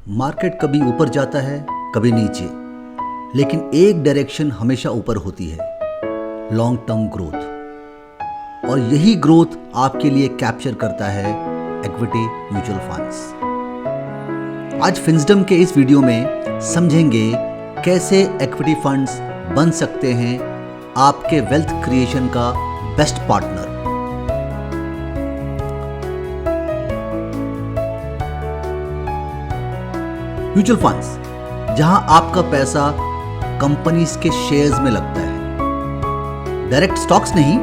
Market कभी ऊपर जाता है कभी नीचे, लेकिन एक डायरेक्शन हमेशा ऊपर होती है, लॉन्ग टर्म ग्रोथ। और यही ग्रोथ आपके लिए कैप्चर करता है इक्विटी म्यूचुअल फंड्स। आज फिंसडम के इस वीडियो में समझेंगे कैसे इक्विटी फंड्स बन सकते हैं आपके वेल्थ क्रिएशन का बेस्ट पार्टनर। म्यूचुअल फंड्स, जहां आपका पैसा कंपनीज के शेयर्स में लगता है, डायरेक्ट स्टॉक्स नहीं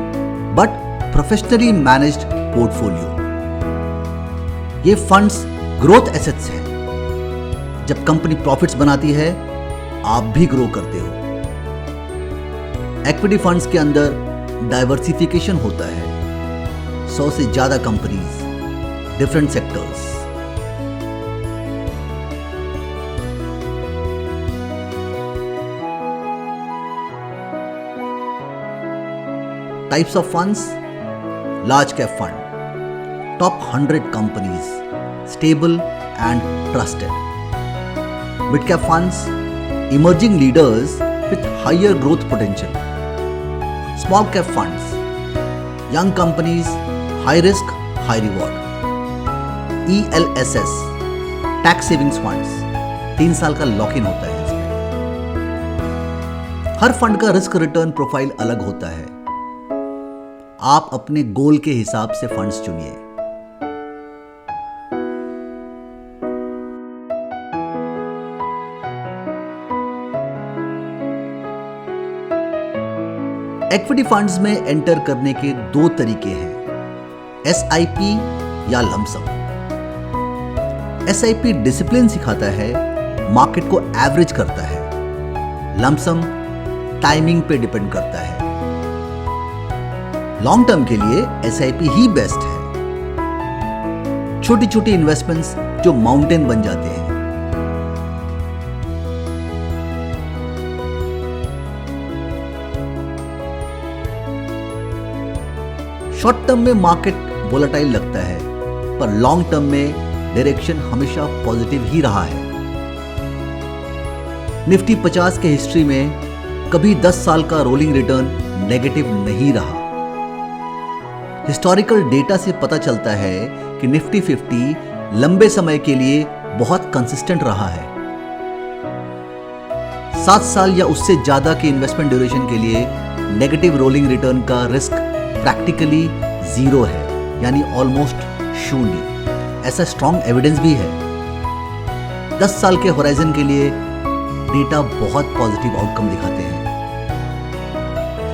बट प्रोफेशनली मैनेज्ड पोर्टफोलियो। ये फंड्स ग्रोथ एसेट्स हैं। जब कंपनी प्रॉफिट्स बनाती है, आप भी ग्रो करते हो। इक्विटी फंड्स के अंदर डाइवर्सिफिकेशन होता है, 100 से ज्यादा companies, different sectors. Types of funds: large cap fund, top 100 companies, stable and trusted. Mid cap funds, emerging leaders with higher growth potential. Small cap funds, young companies, high risk, high reward. ELSS, tax savings funds, 3 साल का lock in होता है इसमें। हर fund का risk return profile अलग होता है। आप अपने गोल के हिसाब से फंड्स चुनिए। इक्विटी फंड्स में एंटर करने के 2 तरीके हैं, SIP या लमसम। SIP डिसिप्लिन सिखाता है, मार्केट को एवरेज करता है। लमसम टाइमिंग पे डिपेंड करता है। लॉन्ग टर्म के लिए SIP ही बेस्ट है। छोटी छोटी इन्वेस्टमेंट्स जो माउंटेन बन जाते हैं। शॉर्ट टर्म में मार्केट वोलेटाइल लगता है, पर लॉन्ग टर्म में डायरेक्शन हमेशा पॉजिटिव ही रहा है। निफ्टी 50 के हिस्ट्री में कभी 10 साल का रोलिंग रिटर्न नेगेटिव नहीं रहा। हिस्टोरिकल डेटा से पता चलता है कि निफ्टी 50 लंबे समय के लिए बहुत कंसिस्टेंट रहा है। 7 साल या उससे ज्यादा के इन्वेस्टमेंट ड्यूरेशन के लिए नेगेटिव रोलिंग रिटर्न का रिस्क प्रैक्टिकली 0 है, यानी ऑलमोस्ट शून्य। ऐसा स्ट्रॉन्ग एविडेंस भी है। 10 साल के होराइजन के लिए डेटा बहुत पॉजिटिव आउटकम दिखाते हैं,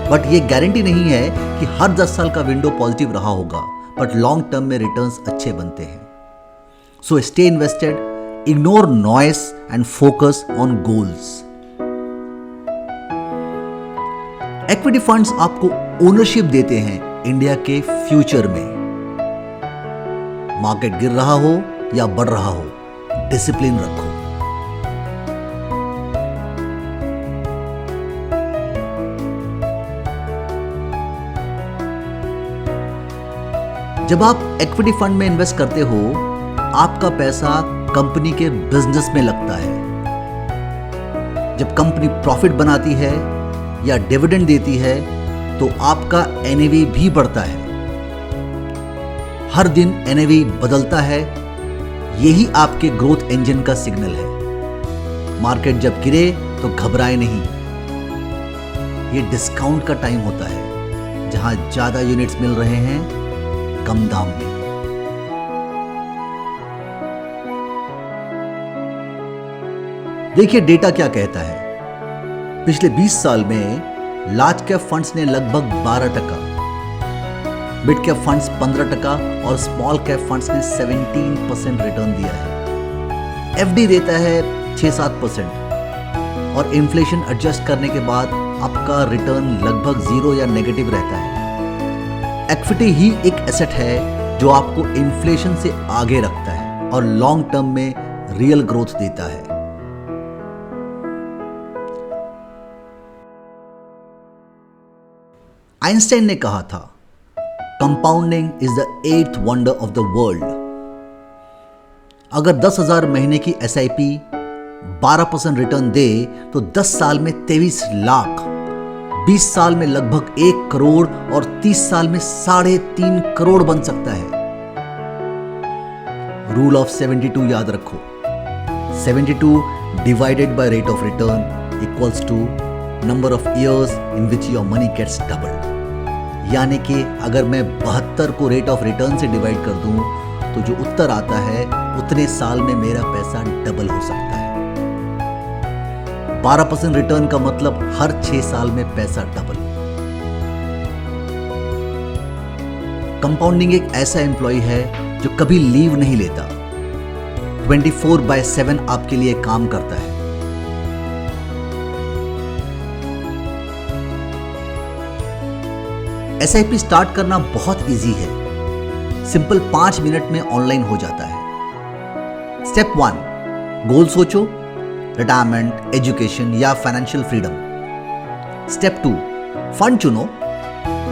बट ये गारंटी नहीं है कि हर 10 साल का विंडो पॉजिटिव रहा होगा, बट लॉन्ग टर्म में रिटर्न्स अच्छे बनते हैं। So stay invested, ignore noise and focus on goals. Equity funds आपको ओनरशिप देते हैं इंडिया के फ्यूचर में। मार्केट गिर रहा हो या बढ़ रहा हो, डिसिप्लिन रखो। जब आप इक्विटी फंड में इन्वेस्ट करते हो, आपका पैसा कंपनी के बिजनेस में लगता है। जब कंपनी प्रॉफिट बनाती है या डिविडेंड देती है, तो आपका NAV भी बढ़ता है। हर दिन NAV बदलता है, यही आपके ग्रोथ इंजन का सिग्नल है। मार्केट जब गिरे तो घबराए नहीं। ये डिस्काउंट का टाइम होता है, जहां ज्यादा यूनिट्स मिल रहे हैं कम दाम में। देखिए डेटा क्या कहता है। पिछले 20 साल में लार्ज कैप फंड्स ने लगभग 12%, मिड कैप फंड्स 15% और स्मॉल कैप फंड्स ने 17% रिटर्न दिया है। FD देता है 6-7% और इन्फ्लेशन एडजस्ट करने के बाद आपका रिटर्न लगभग 0 या नेगेटिव रहता है। इक्विटी ही एक एसेट है जो आपको इन्फ्लेशन से आगे रखता है और लॉन्ग टर्म में रियल ग्रोथ देता है। आइंस्टाइन ने कहा था, compounding is the 8th wonder of the world. अगर 10,000 महीने की SIP 12% रिटर्न दे तो 10 साल में 23 लाख, 20 साल में लगभग 1 करोड़ और 30 साल में 3.5 करोड़ बन सकता है। रूल ऑफ 72 याद रखो। 72 divided by rate of return equals to number of years in which your money gets doubled. यानी कि अगर मैं 72 को रेट ऑफ रिटर्न से डिवाइड कर दूं तो जो उत्तर आता है उतने साल में मेरा पैसा डबल हो सकता है। 12% रिटर्न का मतलब हर 6 साल में पैसा डबल। कंपाउंडिंग एक ऐसा एम्प्लॉय है जो कभी लीव नहीं लेता, 24/7 आपके लिए काम करता है। SIP स्टार्ट करना बहुत इजी है, सिंपल 5 मिनट में ऑनलाइन हो जाता है। स्टेप 1, गोल सोचो, रिटायरमेंट, एजुकेशन या फाइनेंशियल फ्रीडम। स्टेप 2, फंड चुनो,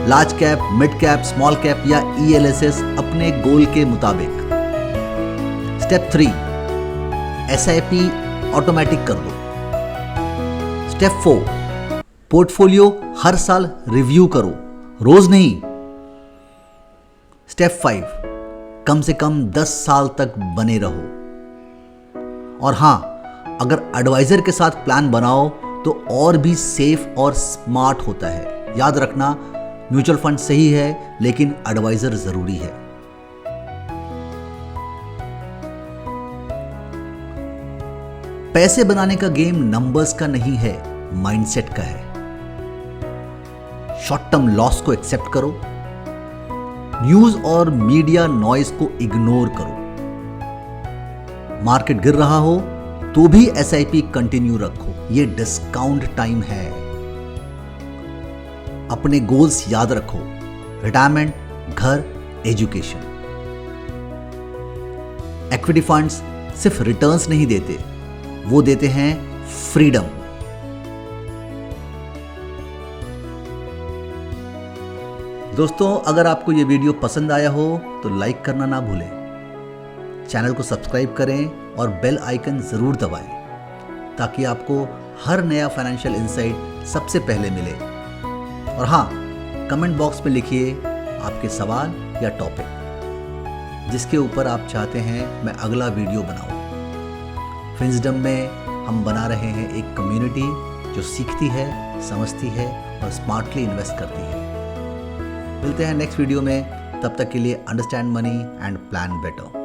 large cap, mid cap, small cap या ELSS अपने गोल के मुताबिक। स्टेप 3, SIP ऑटोमेटिक कर दो। स्टेप 4, पोर्टफोलियो हर साल रिव्यू करो, रोज नहीं। स्टेप 5, कम से कम 10 साल तक बने रहो। और हां, अगर एडवाइजर के साथ प्लान बनाओ तो और भी सेफ और स्मार्ट होता है। याद रखना, म्यूचुअल फंड सही है लेकिन एडवाइजर जरूरी है। पैसे बनाने का गेम नंबर्स का नहीं है, माइंडसेट का है। शॉर्ट टर्म लॉस को एक्सेप्ट करो, न्यूज और मीडिया नॉइज को इग्नोर करो। मार्केट गिर रहा हो तो भी SIP कंटिन्यू रखो, ये डिस्काउंट टाइम है। अपने गोल्स याद रखो, रिटायरमेंट, घर, एजुकेशन। इक्विटी फंड्स सिर्फ रिटर्न्स नहीं देते, वो देते हैं फ्रीडम। दोस्तों, अगर आपको ये वीडियो पसंद आया हो तो लाइक करना ना भूलें, चैनल को सब्सक्राइब करें और बेल आइकन ज़रूर दबाएं ताकि आपको हर नया फाइनेंशियल इंसाइट सबसे पहले मिले। और हाँ, कमेंट बॉक्स में लिखिए आपके सवाल या टॉपिक जिसके ऊपर आप चाहते हैं मैं अगला वीडियो बनाऊं। फिंसडम में हम बना रहे हैं एक कम्युनिटी जो सीखती है, समझती है और स्मार्टली इन्वेस्ट करती है। मिलते हैं नेक्स्ट वीडियो में, तब तक के लिए understand money and plan better.